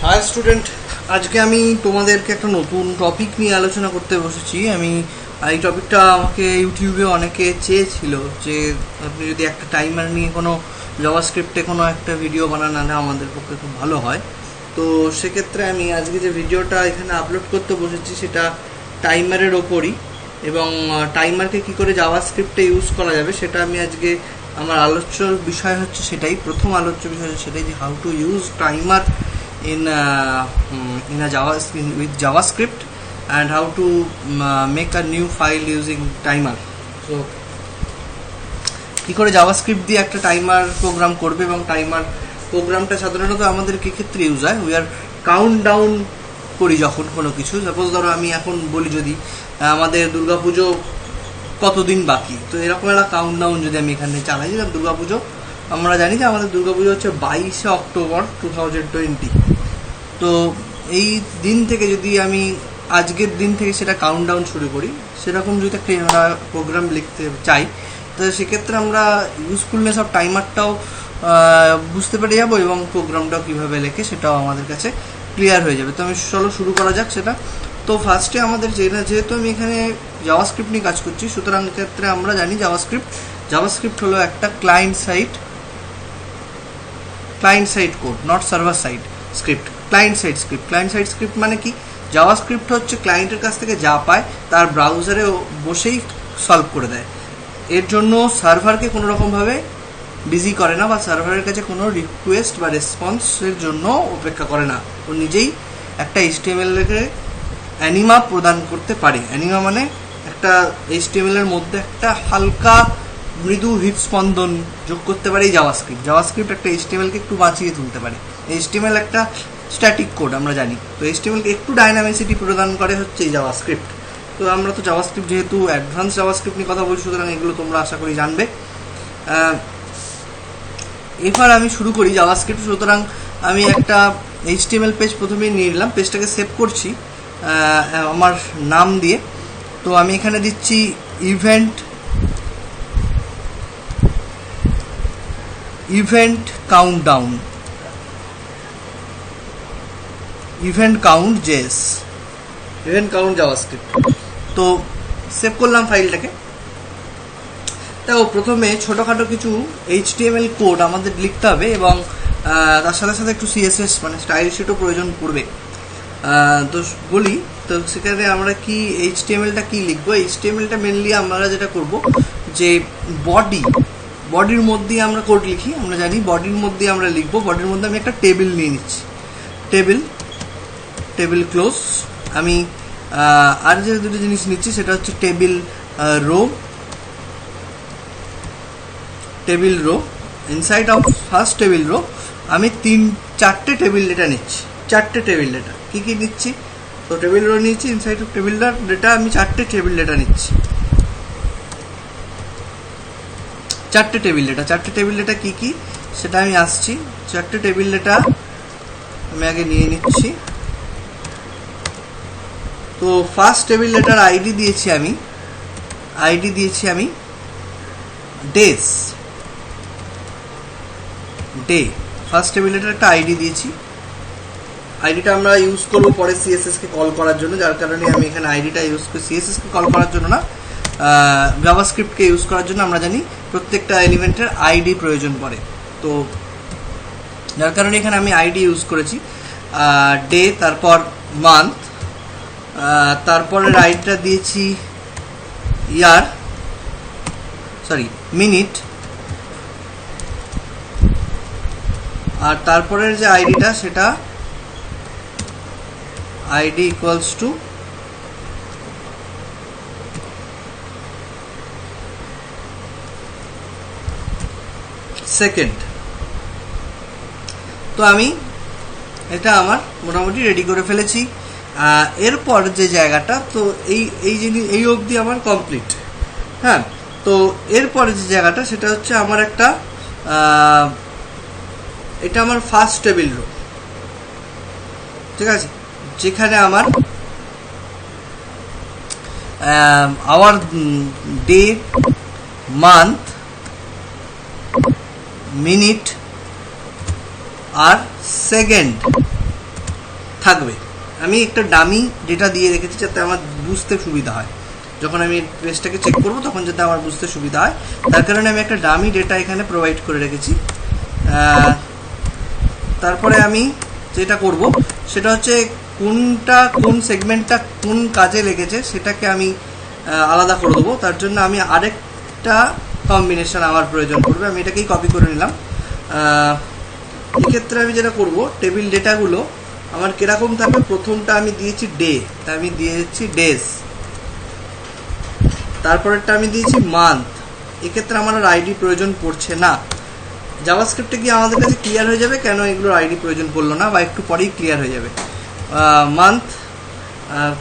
High student, আজকে আমি তোমাদেরকে একটা নতুন টপিক নিয়ে আলোচনা করতে বসেছি। এই টপিকটা আমাকে ইউটিউবে অনেকে চেয়েছিল যে আপনি যদি একটা টাইমার নিয়ে কোনো জাভাস্ক্রিপ্টে কোনো একটা ভিডিও বানানো আমাদের পক্ষে খুব ভালো হয়। তো সেক্ষেত্রে আমি আজকে যে ভিডিওটা এখানে আপলোড করতে বসেছি সেটা টাইমারের ওপরই, এবং টাইমারকে কী করে জাভাস্ক্রিপ্টে ইউজ করা যাবে সেটা আমি আজকে আমার আলোচ্য বিষয় হচ্ছে সেটাই। প্রথম আলোচ্য বিষয় হচ্ছে সেটাই যে how to use timer in with JavaScript and how to make a new file using timer. So কি করে জাভাস্ক্রিপ্ট দিয়ে একটা টাইমার প্রোগ্রাম করবে, এবং টাইমার প্রোগ্রামটা সাধারণত আমাদের কি ক্ষেত্রে ইউজ হয়, উই আর কাউন্ট ডাউন করি যখন কোনো কিছু। সাপোজ ধরো আমি এখন বলি যদি আমাদের দুর্গাপুজো কতদিন বাকি, তো এরকম একটা কাউন্ট ডাউন যদি আমি এখানে চালাই, দিলাম দুর্গাপুজো, আমরা জানি যে আমাদের দুর্গাপুজো হচ্ছে 22শে অক্টোবর 2020। তো এই দিন থেকে যদি আমি আজকের দিন থেকে সেটা কাউন্ট ডাউন শুরু করি, সেরকম যদি একটা আমরা প্রোগ্রাম লিখতে চাই, তো সেক্ষেত্রে আমরা ইউজফুলনেস অফ টাইমারটাও বুঝতে পেরে যাবো, এবং প্রোগ্রামটাও কীভাবে লেখে সেটাও আমাদের কাছে ক্লিয়ার হয়ে যাবে। তো আমি চলো শুরু করা যাক সেটা। তো ফার্স্টে আমাদের যেহেতু আমি এখানে জাভাস্ক্রিপ্ট নিয়ে কাজ করছি, সুতরাং ক্ষেত্রে আমরা জানি জাভাস্ক্রিপ্ট হলো একটা client side code, not server side script. Client side script মানে কি? জাভাস্ক্রিপ্ট হচ্ছে ক্লায়েন্টের কাছ থেকে যা পায় তার ব্রাউজারে বসেই সলভ করে দেয়। এর জন্য সার্ভারকে কোনো রকমভাবে বিজি করে না, বা সার্ভারের কাছে কোনো রিকোয়েস্ট বা রেসপন্সের জন্য অপেক্ষা করে না। ও নিজেই একটা HTML এর অ্যানিমা প্রদান করতে পারে। অ্যানিমা মানে একটা HTML এর মধ্যে একটা হালকা মৃদু হৃদস্পন্দন যোগ করতে পারে এই জাভাস্ক্রিপ্ট একটা HTML কে একটু বাঁচিয়ে তুলতে পারে। HTML একটা স্ট্যাটিক কোড আমরা জানি, তো HTML কে একটু ডাইনামিসিটি প্রদান করে হচ্ছে এই জাভাস্ক্রিপ্ট। তো আমরা তো জাভাস্ক্রিপ্ট যেহেতু অ্যাডভান্স জাভাস্ক্রিপ্ট নিয়ে কথা বলছি, সুতরাং এগুলো তোমরা আশা করি জানবে। এবার আমি শুরু করি জাভাস্ক্রিপ্ট। সুতরাং আমি একটা HTML পেজ প্রথমে নিয়ে নিলাম, পেজটাকে সেভ করছি আমার নাম দিয়ে। তো আমি এখানে দিচ্ছি event countdown, event count JavaScript. তো সেভ করলাম ফাইলটাকে। তাও প্রথমে ছোটোখাটো কিছু HTML কোড আমাদের লিখতে হবে, এবং তার সাথে সাথে একটু CSS মানে স্টাইল শিটও প্রয়োজন পড়বে। তো বলি, তো সেখানে আমরা কি HTMLটা কি লিখবো? HTMLটা মেনলি আমরা যেটা করব যে বডির মধ্যে আমরা কোড লিখি, আমরা জানি বডির মধ্যে আমরা লিখবো। বডির মধ্যে আমি একটা টেবিল নিয়ে নিচ্ছি, টেবিল ক্লোজ। আমি আর যে দুটো জিনিস নিচ্ছি সেটা হচ্ছে table row. Inside of first table row আমি চারটে টেবিল ডেটা নিচ্ছি। কি নিচ্ছি? তো টেবিল রো নিচ্ছি, ইনসাইড অফ টেবিল ডেটা আমি চারটে টেবিল ডেটা নিচ্ছি। চারটে টেবিল ডেটা কি সেটা আমি আসছি। চারটে টেবিল ডেটা আমি আগে নিয়ে নিচ্ছি। তো ফার্স্ট টেবিল ডেটার আইডি দিয়েছি আমি ডে। ফার্স্ট টেবিল ডেটার একটা আইডি দিয়েছি। আইডিটা আমরা ইউজ করবো পরে CSS কে কল করার জন্য, যার কারণে আমি এখানে আইডিটা ইউজ করি। CSS কে কল করার জন্য না, জাভাস্ক্রিপ্টকে ইউজ করার জন্য আমরা জানি প্রত্যেকটা এলিমেন্টের আইডি প্রয়োজন পড়ে। তো যার কারণে এখানে আমি আইডি ইউজ করেছি। ডে, তারপর মান্থ, তারপরের আইডিটা দিয়েছি মিনিট, আর তারপরের যে আইডিটা সেটা আইডি ইকুয়ালস টু সেকেন্ড। তো আমি এটা আমার মোটামুটি রেডি করে ফেলেছি। এরপর যে জায়গাটা, তো এই অবধি আমার কমপ্লিট। হ্যাঁ, তো এরপরে যে জায়গাটা সেটা হচ্ছে আমার একটা এটা আমার ফার্স্ট টেবিল রো, ঠিক আছে, যেখানে আমার আওয়ার ডে, মান্থ, মিনিট আর সেকেন্ড থাকবে। আমি একটা ডামি ডেটা দিয়ে রেখেছি যাতে আমার বুঝতে সুবিধা হয়, যখন আমি পেজটাকে চেক করব তখন যাতে আমার বুঝতে সুবিধা হয়, তার কারণে আমি একটা ডামি ডেটা এখানে প্রোভাইড করে রেখেছি। তারপরে আমি যেটা করব সেটা হচ্ছে কোন সেগমেন্টটা কোন কাজে লেগেছে সেটাকে আমি আলাদা করে দেবো। তার জন্য আমি আরেকটা কম্বিনেশন আমার প্রয়োজন পড়বে। আমি এটাকেই কপি করে নিলাম। এক্ষেত্রে আমি যেটা করব, টেবিল ডেটাগুলো আমার কিরকম থাকবে, প্রথমটা আমি দিয়েছি ডে, তা আমি দিয়েছি ডেজ, তারপরেরটা আমি দিয়েছি মান্থ। এক্ষেত্রে আমার আর আইডি প্রয়োজন পড়ছে না। জাভাস্ক্রিপ্টে গিয়ে আমাদের কাছে ক্লিয়ার হয়ে যাবে কেন এগুলোর আইডি প্রয়োজন পড়লো না, বা একটু পরেই ক্লিয়ার হয়ে যাবে। মান্থ,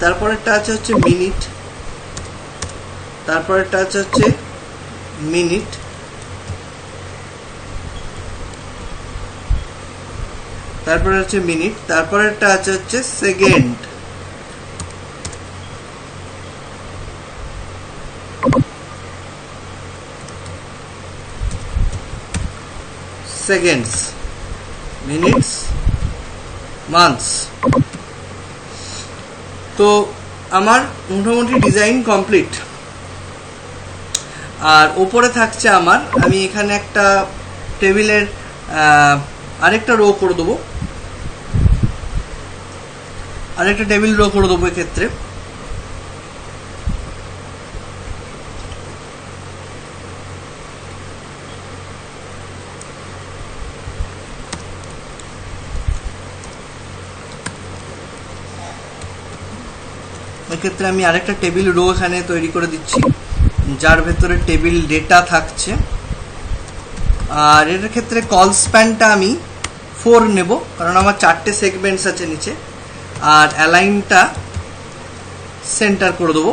তারপরেরটা আছে হচ্ছে মিনিট, তারপরেরটা আছে হচ্ছে মিনিট, তারপরে হচ্ছে মিনিট, তারপরেরটা আছে হচ্ছে সেকেন্ড, সেকেন্ডস, মিনিটস, মান্থস। তো আমার মোটামুটি ডিজাইন কমপ্লিট। আর ওপরে থাকছে আমার, আমি এখানে একটা টেবিলের আরেকটা রো করে দেবো, আরেকটা টেবিল রো করে দেবো। এক্ষেত্রে এক্ষেত্রে আমি আরেকটা টেবিল রো এখানে তৈরি করে দিচ্ছি, যার ভেতরে টেবিল ডেটা থাকছে। আর এর ক্ষেত্রে কল স্প্যানটা আমি 4 নেব, কারণ আমার 4টে সেগমেন্টস আছে নিচে। আর অ্যালাইনটা সেন্টার করে দেবো,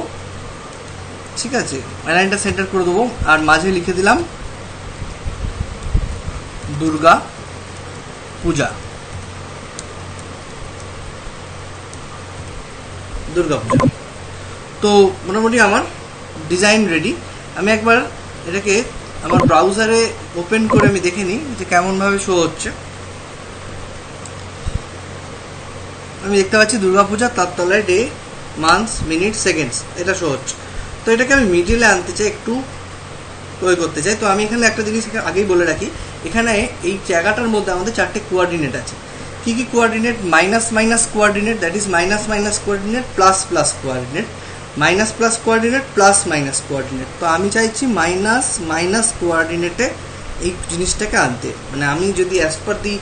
ঠিক আছে, অ্যালাইনটা সেন্টার করে দেবো। আর মাঝে লিখে দিলাম দুর্গা পূজা, দুর্গা পূজা। তো মোটামুটি আমার ডিজাইন রেডি। আমি একবার এটাকে আমার ব্রাউজারে ওপেন করে আমি দেখে নিই যে কেমনভাবে শো হচ্ছে। আমি দেখতে পাচ্ছি দুর্গাপূজা, তার তলায় ডে, মান্থস, মিনিট, সেকেন্ডস, এটা শো হচ্ছে। তো এটাকে আমি মিডিলে আনতে চাই, একটু তৈরি করতে চাই। তো আমি এখানে একটা জিনিস আগেই বলে রাখি, এখানে এই জায়গাটার মধ্যে আমাদের 4টে কোঅর্ডিনেট আছে। কি কি coordinate? Minus minus coordinate, that is minus minus coordinate, plus plus coordinate, minus plus coordinate, plus minus coordinate. তো আমি চাইছি মাইনাস মাইনাস কোঅর্ডিনেটে এই জিনিসটাকে আনতে। মানে আমি যদি as per the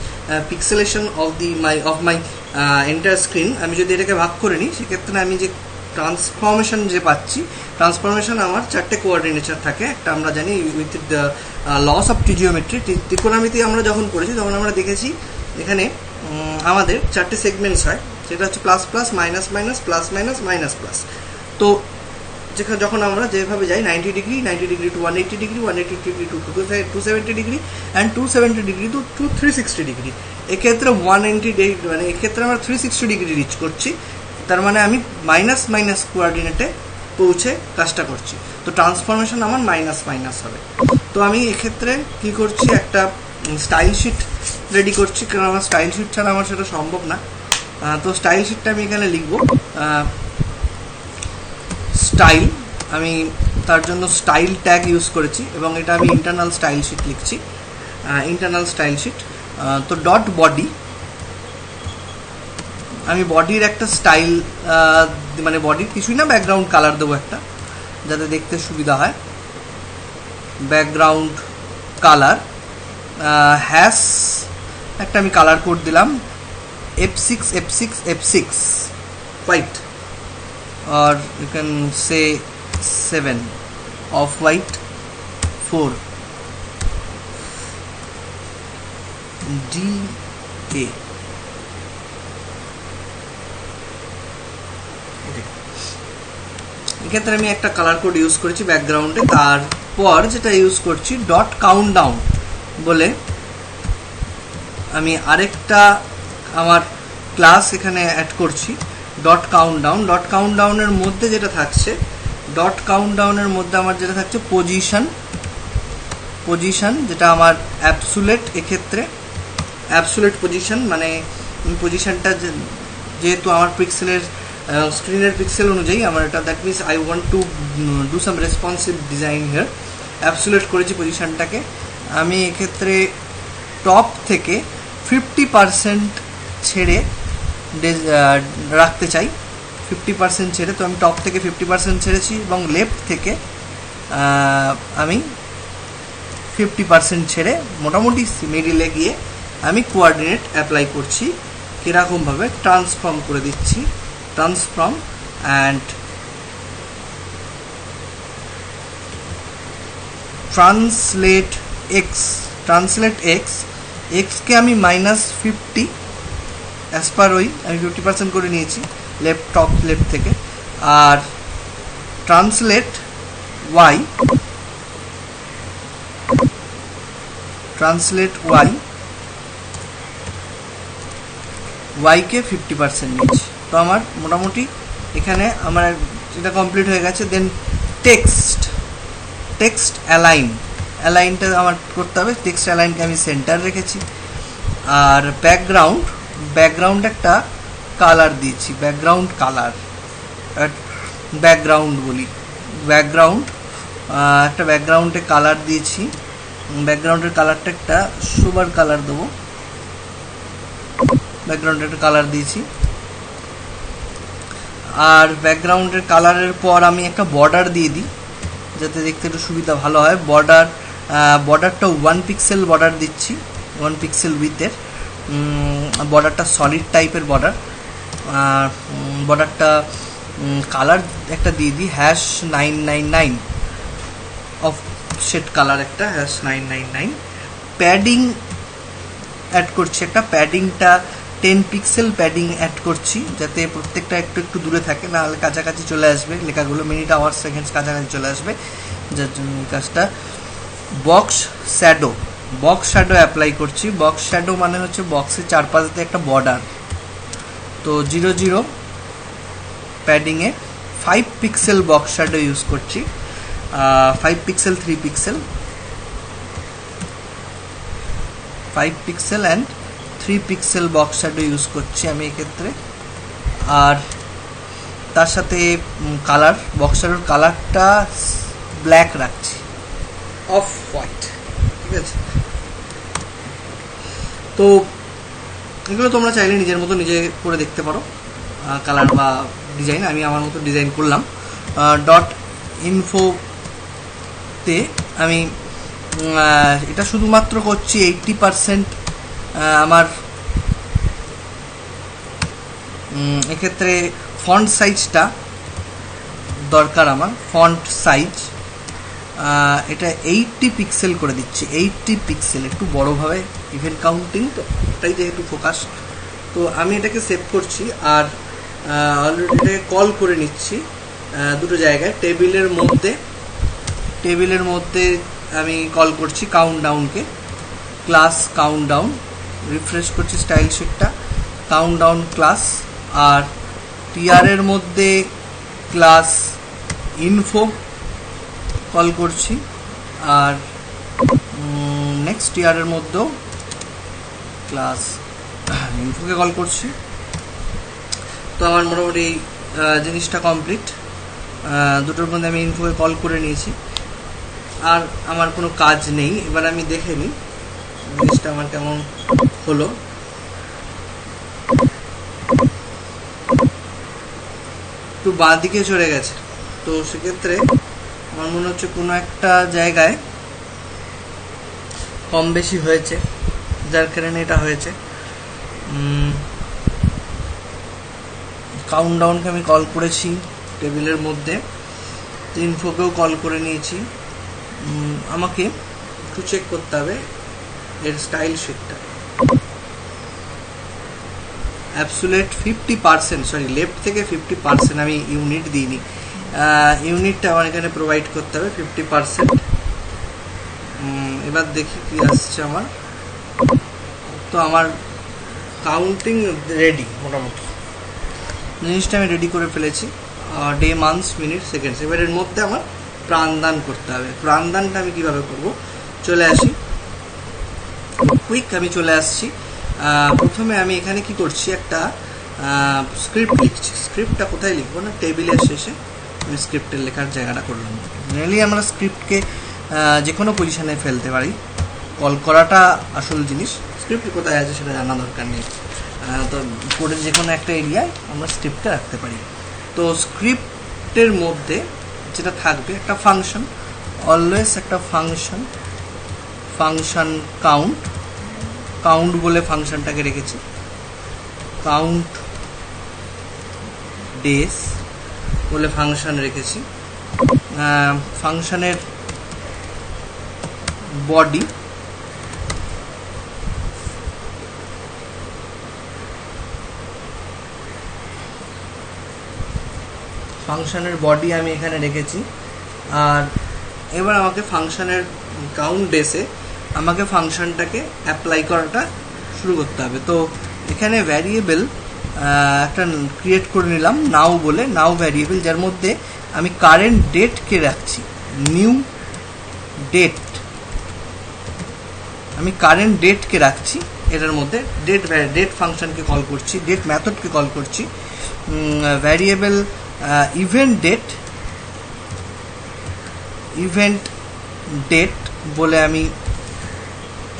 pixelation of my entire screen আমি যদি এটাকে ভাগ করে নিই, সেক্ষেত্রে আমি যে ট্রান্সফরমেশন যে পাচ্ছি, ট্রান্সফরমেশন আমার 4টে কোঅর্ডিনেচার থাকে। একটা আমরা জানি উইথ দ্য লস অফ ত্রিজিওমেট্রি, ত্রিকোণমিতি আমরা যখন করেছি তখন আমরা দেখেছি এখানে আমাদের 4টে সেগমেন্টস হয়, সেটা হচ্ছে plus plus, minus minus, plus minus, minus plus. তো যেখানে যখন আমরা যেভাবে যাই 90 degree, 90 degree to 180 degree, 180 degree to 270 degree, and 270 degree to 360 degree, এক্ষেত্রে 180 ডিগ্রি, মানে এক্ষেত্রে আমরা 360 ডিগ্রি রিচ করছি। তার মানে আমি মাইনাস মাইনাস কোঅর্ডিনেটে পৌঁছে কাজটা করছি। তো ট্রান্সফরমেশন আমার মাইনাস মাইনাস হবে। তো আমি এক্ষেত্রে কি করছি, একটা স্টাইল শিট রেডি করছি, কারণ আমার স্টাইল শিট ছাড়া আমার সেটা সম্ভব না। তো স্টাইল শিটটা আমি এখানে লিখবো স্টাইল। আমি তার জন্য স্টাইল ট্যাগ ইউজ করেছি, এবং এটা আমি ইন্টারনাল স্টাইল শিট লিখছি, ইন্টারনাল স্টাইল শিট। তো ডট বডি, আমি বডির একটা স্টাইল, মানে বডির কিছুই না, ব্যাকগ্রাউন্ড কালার দেবো একটা, যাতে দেখতে সুবিধা হয়। ব্যাকগ্রাউন্ড কালার হ্যাশ একটা আমি কালার কোড দিলাম, F6 F6 F6 white, or you can say 7 off white 4 DA। এক্ষেত্রে আমি একটা কালার কোড ইউজ করেছি ব্যাকগ্রাউন্ডে। তারপর যেটা ইউজ করছি ডট কাউন্টডাউন বলে, আমি আরেকটা আমার ক্লাস এখানে অ্যাড করছি, ডট কাউন্টডাউন। ডট কাউন্টডাউনের মধ্যে যেটা থাকছে, ডট কাউন্টডাউনের মধ্যে আমার যেটা থাকছে পজিশন, পজিশন যেটা আমার অ্যাবসুলেট, এক্ষেত্রে অ্যাবসুলেট পজিশন, মানে পজিশনটা যেহেতু আমার পিক্সেলের স্ক্রিনের পিক্সেল অনুযায়ী আমার এটা, that means I want to do some responsive design here. Absolute করেছি পজিশনটাকে আমি এক্ষেত্রে টপ থেকে 50% ছেড়ে রাখতে চাই, 50% ছেড়ে। তো আমি টপ থেকে 50% ছেড়েছি এবং লেফট থেকে আমি 50% ছেড়ে মোটামুটি মিডিলে গিয়ে আমি কোঅর্ডিনেট অ্যাপ্লাই করছি। কীরকমভাবে ট্রান্সফর্ম করে দিচ্ছি, ট্রান্সফর্ম অ্যান্ড ট্রান্সলেট এক্স, এক্সকে আমি -50 অ্যাজ পার ওই আমি 50% করে নিয়েছি টপ লেফট থেকে। আর ট্রান্সলেট ওয়াই, ওয়াইকে 50% নিয়েছি। তো আমার মোটামুটি এখানে আমার এটা কমপ্লিট হয়ে গেছে। দেন টেক্সট অ্যালাইনটা আমার করতে হবে। টেক্সট অ্যালাইনকে আমি সেন্টার রেখেছি। আর ব্যাকগ্রাউন্ড একটা কালার দিয়েছি, ব্যাকগ্রাউন্ড বলি, একটা ব্যাকগ্রাউন্ডে কালার দিয়েছি। ব্যাকগ্রাউন্ডের কালারটা একটা সুপার কালার দেবো, ব্যাকগ্রাউন্ডে একটা কালার দিয়েছি। আর ব্যাকগ্রাউন্ডের কালারের পর আমি একটা বর্ডার দিয়ে দিই যাতে দেখতে একটু সুবিধা ভালো হয়। বর্ডারটা 1 পিক্সেল বর্ডার দিচ্ছি, 1 পিক্সেল উইথের বর্ডারটা সলিড টাইপের বর্ডার। বর্ডারটা কালার একটা দিয়ে দিই #999 অফ শেড কালার, একটা #999। প্যাডিং অ্যাড করছি, একটা প্যাডিংটা 10 পিক্সেল প্যাডিং অ্যাড করছি যাতে প্রত্যেকটা একটু দূরে থাকে, না হলে কাছাকাছি চলে আসবে লেখাগুলো, মিনিট আওয়ার সেকেন্ডস কাছাকাছি চলে আসবে, যার জন্য এই কাজটা। বক্স শ্যাডো অ্যাপ্লাই করছি। বক্স শ্যাডো মানে হচ্ছে বক্সের চারপাশে একটা বর্ডার। তো 00 প্যাডিংয়ে 5 পিক্সেল বক্স শ্যাডো ইউজ করছি, 5 pixel 3 pixel, 5 pixel and 3 pixel box shadow use করছি আমি এক্ষেত্রে। আর তার সাথে কালার, বক্স শ্যাডোর কালারটা ব্ল্যাক রাখছি, অফ হোয়াইট, ঠিক আছে। তো এগুলো তোমরা চাইলে নিজের মতো নিজে করে দেখতে পারো, কালার বা ডিজাইন। আমি আমার মতো ডিজাইন করলাম। .info-তে আমি এটা শুধুমাত্র করছি 80%। আমার এক্ষেত্রে ফন্ট সাইজটা দরকার, আমার ফন্ট সাইজ এটা 80 পিক্সেল করে দিচ্ছি, 80 পিক্সেল, একটু বড়োভাবে, ইভেন্ট কাউন্টিং তো এটাই যেহেতু ফোকাস। তো আমি এটাকে সেভ করছি। আর অলরেডি এটাকে কল করে নিচ্ছি দুটো জায়গায়। টেবিলের মধ্যে আমি কল করছি কাউন্টডাউনকে, ক্লাস কাউন্টডাউন, রিফ্রেশ করছি স্টাইল শিটটা, কাউন্টডাউন ক্লাস। আর টিআরের মধ্যে ক্লাস ইনফো কল করছি। আর নেক্সট টিআরের মধ্যেও ক্লাস ইনফোকে কল করছি। তো আমার মোটামুটি জিনিসটা কমপ্লিট। দুটোর মধ্যে আমি ইনফোকে কল করে নিয়েছি, আর আমার কোনো কাজ নেই। এবার আমি দেখে নিই জিনিসটা আমার কেমন হলো। একটু বাঁ দিকে চলে গেছে, তো সেক্ষেত্রে আমার মনে হচ্ছে কোনো একটা জায়গায় কম বেশি হয়েছে, যার কারণে এটা হয়েছে। কাউন্টডাউনকে আমি কল করেছি টেবিলের মধ্যে, ইনফোকেও কল করে নিয়েছি। আমাকে একটু চেক করতে হবে এর স্টাইল শিটটা। অ্যাবসোলিউট 50%, সরি লেফট থেকে 50% আমি ইউনিট দিইনি, ইউনিটটা আমার এখানে প্রোভাইড করতে হবে 50%। এবার দেখি কি আসছে আমার। তো আমার কাউন্টিং রেডি, মোটামুটি জিনিসটা আমি রেডি করে ফেলেছি। Day, months, minute, seconds. এবার এর মধ্যে আমার প্রাণদান করতে হবে। প্রাণদানটা আমি কিভাবে করব, চলে আসি কুইক, আমি চলে আসছি। প্রথমে আমি এখানে কি করছি, একটা স্ক্রিপ্ট লিখছি। স্ক্রিপ্টটা কোথায় লিখবো না, টেবিলের শেষে আমি স্ক্রিপ্টের লেখার জায়গাটা করলাম। মেনলি আমরা স্ক্রিপ্টকে যে কোনো পজিশনে ফেলতে পারি, কল করাটা আসল জিনিস। স্ক্রিপ্ট কোথায় আছে সেটা জানা দরকার নেই, তো কোডের যে কোনো একটা এরিয়ায় আমরা স্ক্রিপ্টটা রাখতে পারি। তো স্ক্রিপ্টের মধ্যে যেটা থাকবে একটা ফাংশন, অলওয়েজ একটা ফাংশন কাউন্ট বলে ফাংশনটাকে রেখেছি। কাউন্ট ডেজ বলে ফাংশন রেখেছি। ফাংশনের বডি আমি এখানে রেখেছি। আর এবার আমাকে ফাংশনের কাউন্ট ডেসে আমাকে ফাংশনটাকে অ্যাপ্লাই করাটা শুরু করতে হবে। তো এখানে ভ্যারিয়েবল একটা ক্রিয়েট করে নিলাম নাও বলে, নাও ভ্যারিয়েবল, যার মধ্যে আমি কারেন্ট ডেটকে রাখছি। নিউ ডেট, আমি কারেন্ট ডেটকে রাখছি এটার মধ্যে। ডেট ফাংশনকে কল করছি, ডেট মেথডকে কল করছি। ভ্যারিয়েবল ইভেন্ট ডেট বলে আমি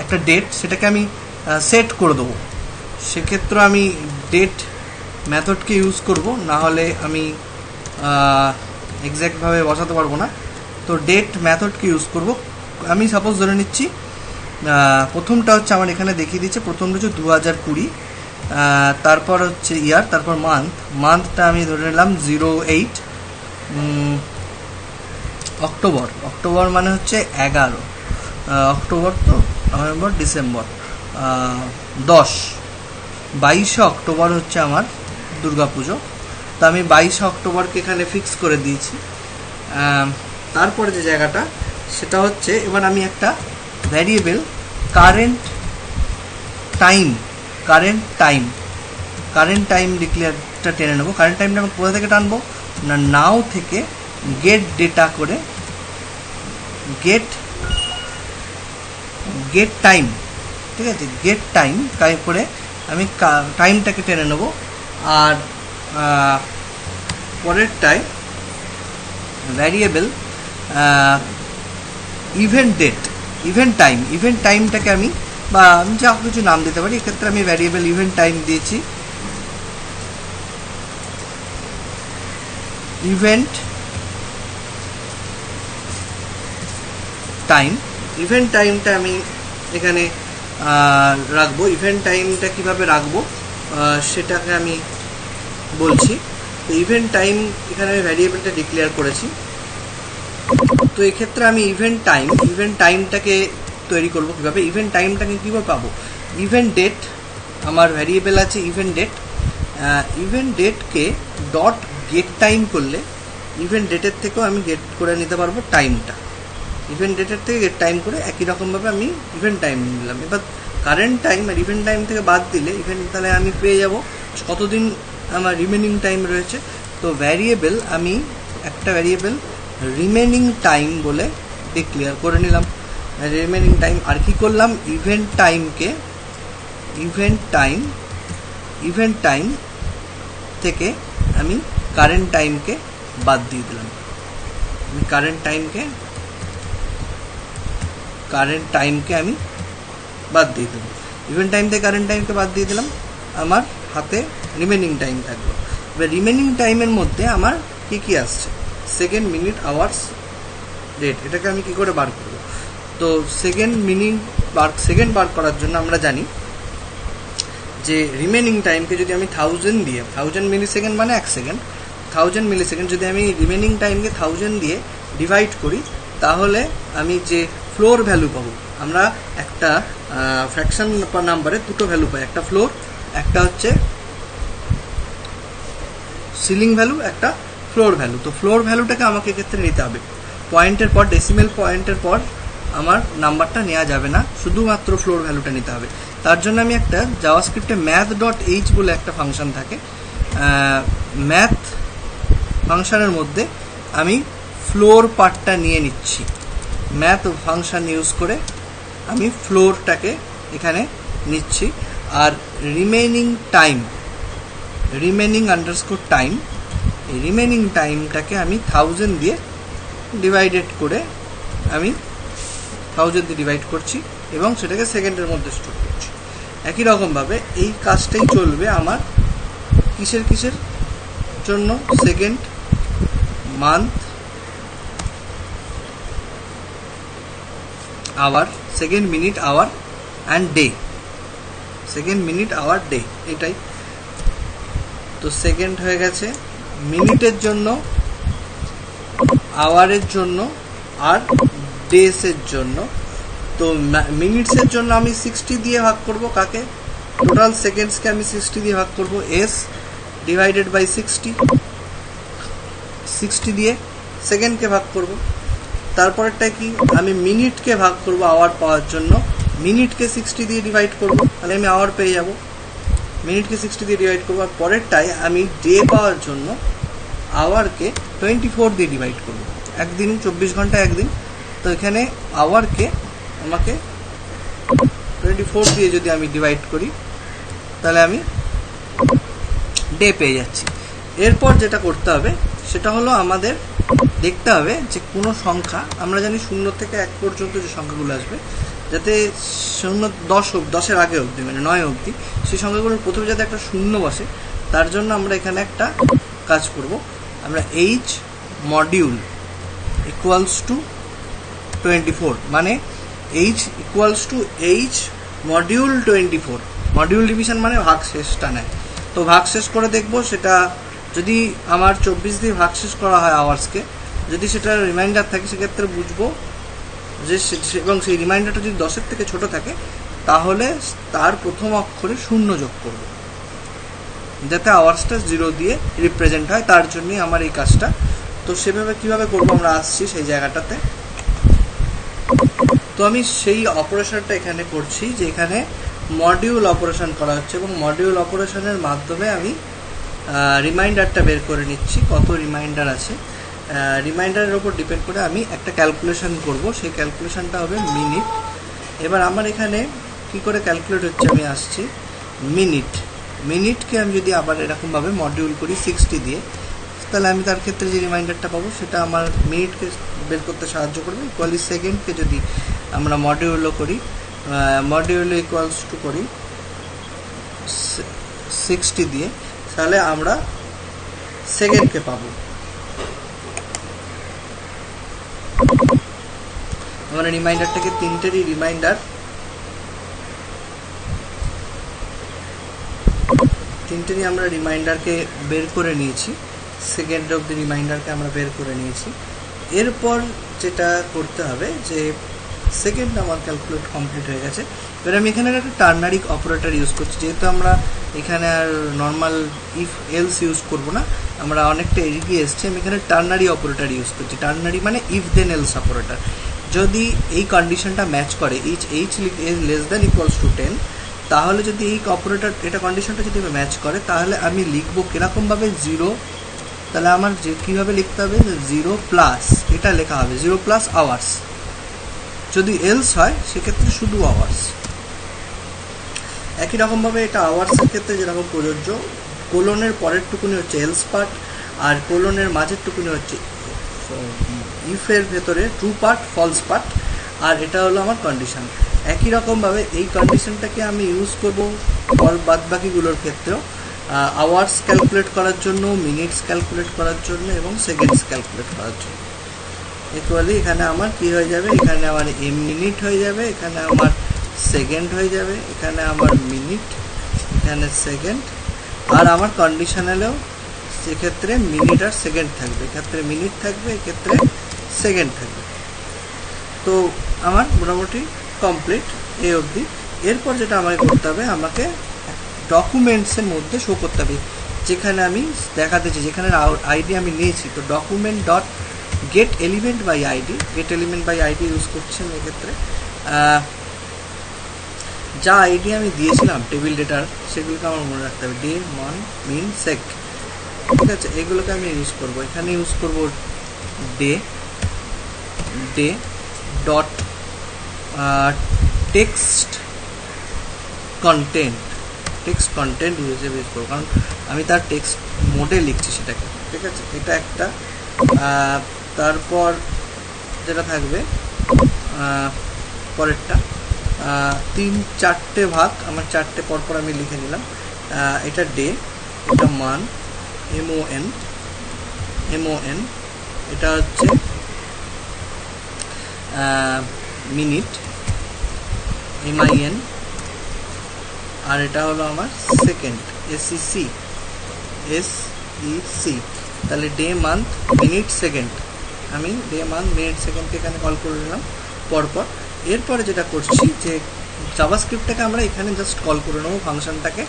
একটা ডেট, সেটাকে আমি সেট করে দেবো। সেক্ষেত্রে আমি ডেট মেথডকে ইউজ করব, না হলে আমি এক্স্যাক্টভাবে বসাতে পারবো না। তো ডেট মেথডকে ইউজ করব। আমি সাপোজ ধরে নিচ্ছি প্রথমটা হচ্ছে আমার এখানে দেখিয়ে দিচ্ছে, প্রথমটা হচ্ছে 2020, তারপর হচ্ছে ইয়ার, তারপর মান্থটা আমি ধরে নিলাম 08 অক্টোবর মানে হচ্ছে 11 অক্টোবর, তো নভেম্বর ডিসেম্বর 22 অক্টোবর হচ্ছে আমার দুর্গাপুজো। তো আমি 22 অক্টোবরকে এখানে ফিক্স করে দিয়েছি। তারপরে যে জায়গাটা সেটা হচ্ছে, এবার আমি একটা ভ্যারিয়েবল কারেন্ট টাইম ডিক্লেয়ারটা টেনে নেবো। কারেন্ট টাইমটা আমি কোথা থেকে টানবো না, নাও থেকে গেট ডেটা করে গেট টাইম, ঠিক আছে, গেট টাইম করে আমি টাইমটাকে টেনে নেবো। আর পরেরটায় ভ্যারিয়েবল ইভেন্ট টাইমটাকে আমি যা কিছু নাম দিতে পারি। এক্ষেত্রে আমি ভ্যারিয়েবল ইভেন্ট টাইম দিয়েছি। ইভেন্ট টাইমটা আমি এখানে রাখবো। ইভেন্ট টাইমটা কিভাবে রাখবো সেটাকে আমি বলছি। তো ইভেন্ট টাইম এখানে আমি ভ্যারিয়েবলটা ডিক্লেয়ার করেছি। তো এক্ষেত্রে আমি ইভেন্ট টাইমটাকে তৈরি করবো কিভাবে, ইভেন্ট টাইমটাকে কীভাবে পাবো। ইভেন্ট ডেট, আমার ভ্যারিয়েবল আছে ইভেন্ট ডেটকে ডট গেট টাইম করলে ইভেন্ট ডেটের থেকেও আমি গেট করে নিতে পারবো টাইমটা। ইভেন্ট ডেটের থেকে গেট টাইম করে একই রকমভাবে আমি ইভেন্ট টাইম নিলাম। এবার কারেন্ট টাইম আর ইভেন্ট টাইম থেকে বাদ দিলে তাহলে আমি পেয়ে যাব কতদিন আমার রিমেনিং টাইম রয়েছে। তো আমি একটা ভ্যারিয়েবল রিমেনিং টাইম বলে ডিক্লেয়ার করে নিলাম। রিমেনিং টাইম আর কি করলাম, ইভেন্ট টাইম থেকে আমি কারেন্ট টাইমকে বাদ দিয়ে দিলাম। আমি কারেন্ট টাইমকে আমি বাদ দিয়ে দেবো। ইভেন্ট টাইম থেকে কারেন্ট টাইমকে বাদ দিয়ে দিলাম, আমার হাতে রিমেনিং টাইম থাকলো। এবার রিমেনিং টাইমের মধ্যে আমার কি আসছে, সেকেন্ড, মিনিট, আওয়ার্স, ডেট। এটাকে আমি কি করে বার করবো। তো সেকেন্ড বার করার জন্য আমরা জানি যে রিমেনিং টাইমকে যদি আমি 1000 মিলিসেকেন্ড মানে 1 সেকেন্ড, 1000 মিলিসেকেন্ড যদি আমি রিমেনিং টাইমকে 1000 দিয়ে ডিভাইড করি, তাহলে আমি যে ফ্লোর ভ্যালু পাবো, আমরা একটা ফ্র্যাকশন নাম্বারে দুটো ভ্যালু পাই, একটা ফ্লোর, একটা হচ্ছে সিলিং ভ্যালু, একটা ফ্লোর ভ্যালু। তো ফ্লোর ভ্যালুটাকে আমাকে এক্ষেত্রে নিতে হবে। পয়েন্টের পর, ডেসিমেল পয়েন্টের পর আমার নাম্বারটা নেওয়া যাবে না, শুধুমাত্র ফ্লোর ভ্যালুটা নিতে হবে। তার জন্য আমি একটা জাভাস্ক্রিপ্টে math.h বলে একটা ফাংশন থাকে, ম্যাথ ফাংশনের মধ্যে আমি ফ্লোর পার্টটা নিয়ে নিচ্ছি। ম্যাথ ফাংশন ইউজ করে আমি ফ্লোরটাকে এখানে নিচ্ছি। আর রিমেনিং রিমেনিং আন্ডারস্কোর টাইম, এই রিমেনিং টাইমটাকে আমি 1000 দিয়ে ডিভাইডেড করে আমি 1000 দিয়ে ডিভাইড করছি এবং সেটাকে সেকেন্ডের মধ্যে স্টোর করছি। একই রকমভাবে এই কাজটাই চলবে আমার কিসের জন্য, second, month, hour, second, minute, hour and day, second, minute, hour, day, এটাই তো। সেকেন্ড হয়ে গেছে, মিনিটের জন্য, আওয়ারের জন্য আর ডেসের জন্য। তো মিনিটসের জন্য আমি 60 দিয়ে ভাগ করব, কাকে, টোটাল সেকেন্ডসকে আমি 60 দিয়ে ভাগ করব, এস ডিভাইডেড বাই 60 দিয়ে সেকেন্ডকে ভাগ করব। তারপরেরটা কি, আমি মিনিটকে ভাগ করব আওয়ার পাওয়ার জন্য, মিনিটকে 60 দিয়ে ডিভাইড করব, তাহলে আমি আওয়ার পেয়ে যাব। মিনিটকে 60 দিয়ে ডিভাইড করব। আর পরেরটায় আমি ডে পাওয়ার জন্য আওয়ারকে 24 দিয়ে ডিভাইড করব। একদিন 24 ঘন্টা একদিন, তো এখানে আওয়ারকে আমাকে 24 দিয়ে যদি আমি ডিভাইড করি তাহলে আমি ডে পেয়ে যাচ্ছি। এরপর যেটা করতে হবে সেটা হলো আমাদের দেখতে হবে যে কোনো সংখ্যা, আমরা জানি 0 থেকে 1 পর্যন্ত যে সংখ্যাগুলো আসবে, যাতে 0 10-এর আগে অবধি, মানে 9 অবধি, সেই সংখ্যাগুলোর প্রথমে যাতে একটা 0 বসে, তার জন্য আমরা এখানে একটা কাজ করব। আমরা এইচ মডিউল ইকুয়ালস টু 24, মানে H equals to H module 24। Module division মানে ভাগশেষটা নেয়। তো ভাগশেষ করে দেখব, সেটা যদি আমার 24 দিয়ে ভাগশেষ করা হয় আওয়ার্সকে, যদি সেটা রিমাইন্ডার থাকে সেক্ষেত্রে বুঝবো যে, এবং সেই রিমাইন্ডারটা যদি 10-এর থেকে ছোট থাকে তাহলে তার প্রথম অক্ষরে 0 যোগ করব, যাতে আওয়ার্সটা 0 দিয়ে রিপ্রেজেন্ট হয়। তার জন্যই আমার এই কাজটা। তো সেভাবে কিভাবে করবো আমরা আসছি সেই জায়গাটাতে। তো আমি সেই অপারেশনটা এখানে করছি, যে এখানে মডিউল অপারেশন করা হচ্ছে এবং মডিউল অপারেশনের মাধ্যমে আমি রিমাইন্ডারটা বের করে নিচ্ছি, কত রিমাইন্ডার আছে। রিমাইন্ডারের ওপর ডিপেন্ড করে আমি একটা ক্যালকুলেশন করব, সেই ক্যালকুলেশনটা হবে মিনিট। এবার আমার এখানে কি করে ক্যালকুলেট হচ্ছে আমি আসছি, মিনিটকে আমি যদি আবার এরকমভাবে মডিউল করি 60 দিয়ে, তাহলে আমি তার ক্ষেত্রে যে রিমাইন্ডারটা পাবো সেটা আমার মিনিটকে বের করতে সাহায্য করবে। ইকুয়ালি সেকেন্ডকে যদি আমরা মডিউলও করি, মডিউলো ইকুয়ালস টু করি 60 দিয়ে, তাহলে আমরা সেকেন্ডকে পাবো। আমরা রিমাইন্ডারটাকে তিনটেরই আমরা রিমাইন্ডারকে বের করে নিয়েছি, সেকেন্ড অফ দি রিমাইন্ডারকে আমরা বের করে নিয়েছি। এরপর যেটা করতে হবে, যে সেকেন্ড আমার ক্যালকুলেট কমপ্লিট হয়ে গেছে। এবার আমি এখানে একটা টার্নারি অপারেটর ইউজ করছি, যেহেতু আমরা এখানে আর নর্মাল ইফ এলস ইউজ করব না, আমরা অনেকটা এগিয়ে এসছি। আমি এখানে টার্নারি অপারেটর ইউজ করছি। টার্নারি মানে ইফ দেন এলস অপারেটর। যদি এই কন্ডিশনটা ম্যাচ করে, H less than equals to 10, তাহলে যদি এই অপারেটর এটা কন্ডিশনটা যদি ম্যাচ করে, তাহলে আমি লিখবো কিরকমভাবে 0, তাহলে আমার যে কীভাবে লিখতে হবে, 0 প্লাস এটা লেখা হবে 0 প্লাস আওয়ার্স। যদি এলস হয় সেক্ষেত্রে শুধু আওয়ার্স। একই রকমভাবে এটা আওয়ার্সের ক্ষেত্রে যেরকম প্রযোজ্য, কোলনের পরের টুকুনি হচ্ছে এলস পার্ট, আর কোলনের মাঝের টুকুনি হচ্ছে ইফের ভেতরে ট্রু পার্ট, ফলস পার্ট, আর এটা হলো আমার কন্ডিশন। একই রকমভাবে এই কন্ডিশনটাকে আমি ইউজ করব বাদবাকিগুলোর ক্ষেত্রেও, আওয়ার্স ক্যালকুলেট করার জন্য, মিনিটস ক্যালকুলেট করার জন্য এবং সেকেন্ডস ক্যালকুলেট করার জন্য। ইকুয়ালি এখানে আমার কি হয়ে যাবে, এখানে আমার মিনিট হয়ে যাবে, এখানে আমার সেকেন্ড হয়ে যাবে, এখানে আমার মিনিট, এখানে সেকেন্ড, আর আমার কন্ডিশনালেও সেক্ষেত্রে মিনিট আর সেকেন্ড থাকবে, এক্ষেত্রে মিনিট থাকবে, এক্ষেত্রে সেকেন্ড থাকবে। তো আমার মোটামুটি কমপ্লিট এই অবধি। এরপর যেটা আমাকে করতে হবে, আমাকে ডকুমেন্টসের মধ্যে শো করতে হবে, যেখানে আমি দেখাতে চাই, যেখানে আইডি আমি নিয়েছি। তো document dot get element by ID use করছি আমি এক্ষেত্রে। যা আইডি আমি দিয়েছিলাম টেবিল ডেটার, সেগুলোকে আমার মনে রাখতে হবে, ডে, মান, মিন, সেক, ঠিক আছে, এগুলোকে আমি ইউজ করব। এখানে ইউজ করব day dot text content, text content হিসেবে ইউজ করবো, কারণ আমি তার টেক্সট মোডে লিখছি সেটাকে, ঠিক আছে। এটা একটা। তারপর যেটা থাকবে পরেরটা 3-4টে ভাগ, আমার 4টে পরপর আমি লিখে নিলাম। এটা ডে, এটা মান, MON, এটা হচ্ছে মিনিট, MIN, আর এটা হলো আমার সেকেন্ড, SEC। তাহলে ডে, মান্থ, মিনিট, সেকেন্ড। আমি ডে, মান্থ, মিনিট, সেকেন্ডকে এখানে কল করে নিলাম পরপর। এরপরে যেটা করছি যে জাভাস্ক্রিপ্টটাকে আমরা এখানে জাস্ট কল করে নেবো ফাংশনটাকে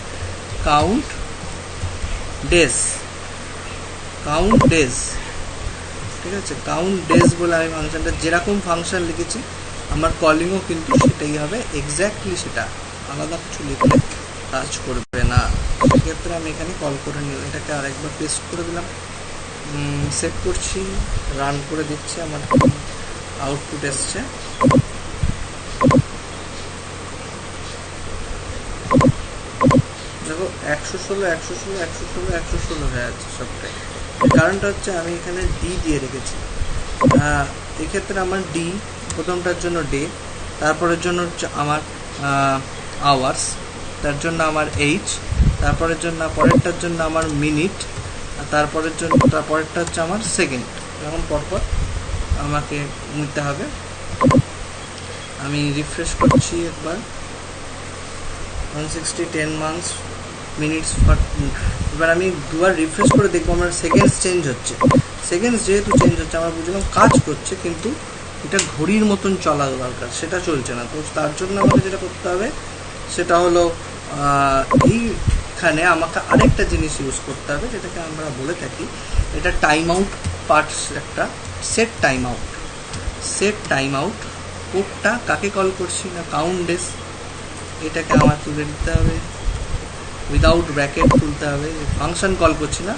কাউন্ট ডেজ, ঠিক আছে। কাউন্ট ডেজ বলে আমি ফাংশনটা যেরকম ফাংশন লিখেছি আমার কলিংও কিন্তু সেটাই হবে, এক্স্যাক্টলি সেটা, আলাদা কিছু লিখলে কাজ করবে না। সেক্ষেত্রে আমি এখানে কল করে নিলাম, এটাকে আরেকবার পেস্ট করে দিলাম, সেভ করছি, রান করে দিচ্ছি, আমার আউটপুট এসছে। দেখো 116 হয়ে যাচ্ছে সবটাই। কারণটা হচ্ছে আমি এখানে ডি দিয়ে রেখেছি। এক্ষেত্রে আমার ডি প্রথমটার জন্য ডে, তারপরের জন্য হচ্ছে আমার আওয়ার্স, তার জন্য আমার এইচ, তারপরের জন্য পরেরটার জন্য আমার মিনিট, আর তারপরেরটা হচ্ছে আমার সেকেন্ড। এখন পরপর আমাকে নিতে হবে। আমি রিফ্রেশ করছি একবার, 160, 10 মান্থস, মিনিটস। এবার আমি দুবার রিফ্রেশ করে দেখবো আমার সেকেন্ডস চেঞ্জ হচ্ছে। সেকেন্ডস যেহেতু চেঞ্জ হচ্ছে আমরা বুঝলাম কাজ করছে, কিন্তু এটা ঘড়ির মতন চলা দরকার, সেটা চলছে না। তো তার জন্য আমাকে যেটা করতে হবে সেটা হলো এইখানে আমাকে আরেকটা জিনিস ইউজ করতে হবে, যেটাকে আমরা বলে থাকি, এটা টাইম আউট পার্টস, একটা সেট টাইম আউট। কোডটা কাকে কল করছি না, কাউন্ট ডেজ, এটাকে আমার তুলে দিতে হবে, উইদাউট ব্র্যাকেট তুলতে হবে। ফাংশন কল করছি না,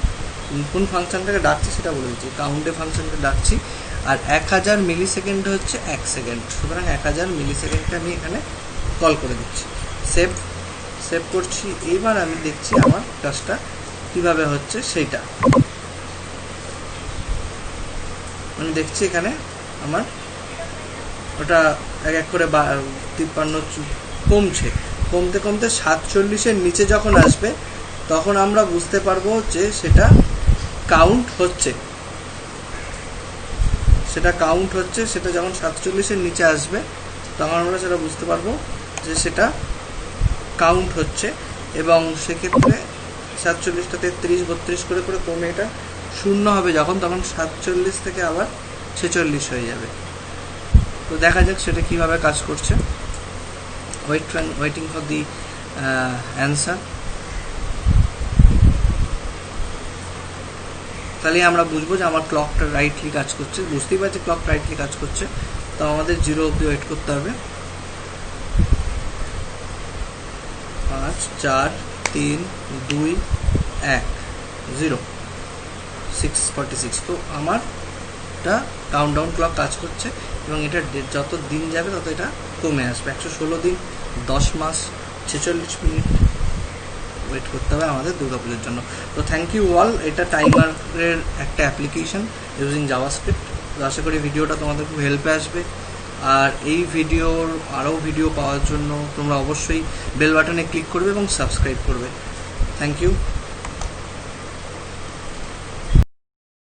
কোন ফাংশনটাকে ডাকছি সেটা বলে দিচ্ছি, কাউন্টে ফাংশনটা ডাকছি। আর 1000 মিলি সেকেন্ড হচ্ছে 1 সেকেন্ড, সুতরাং 1000 মিলি সেকেন্ডকে আমি এখানে কল করে দিচ্ছি। সেভ করছি। এইবার আমি দেখছি আমার কাজটা কিভাবে হচ্ছে সেইটা আমি দেখছি। এখানে আমার ওটা এক এক করে 53 কমতে 47-এর নিচে যখন আসবে তখন আমরা বুঝতে পারবো যে সেটা কাউন্ট হচ্ছে। সেটা যখন 47-এর নিচে আসবে তখন আমরা সেটা বুঝতে পারবো যে সেটা কাউন্ট হচ্ছে। এবং সেক্ষেত্রে 47টা 33, 32 করে কমে এটা 0 হবে যখন, তখন 47 থেকে আবার 46 হয়ে যাবে। তো দেখা যাক সেটা কিভাবে কাজ করছে। Waiting for the answer. তাহলে আমরা বুঝবো যে আমার ক্লকটা রাইটলি কাজ করছে। বুঝতেই পারছি ক্লক রাইটলি কাজ করছে, তো আমাদের 0 অবধি ওয়েট করতে হবে। 5, 4, 3, 2, 1, 0, 6:46। তো আমারটা কাউন্টডাউন ক্লক কাজ করছে এবং এটা যত দিন যাবে তত এটা কমে আসবে। 116 দিন, 10 মাস, 46 মিনিট ওয়েট করতে হবে আমাদের দুর্গাপুজোর জন্য। তো থ্যাংক ইউ অল। এটা টাইমারের একটা অ্যাপ্লিকেশন ইউজিং জাভাস্ক্রিপ্ট। তো আশা করি ভিডিওটা তোমাদের খুব হেল্পে আসবে। আর এই ভিডিওর আরও ভিডিও পাওয়ার জন্য তোমরা অবশ্যই বেল বাটনে ক্লিক করবে এবং সাবস্ক্রাইব করবে। Thank you.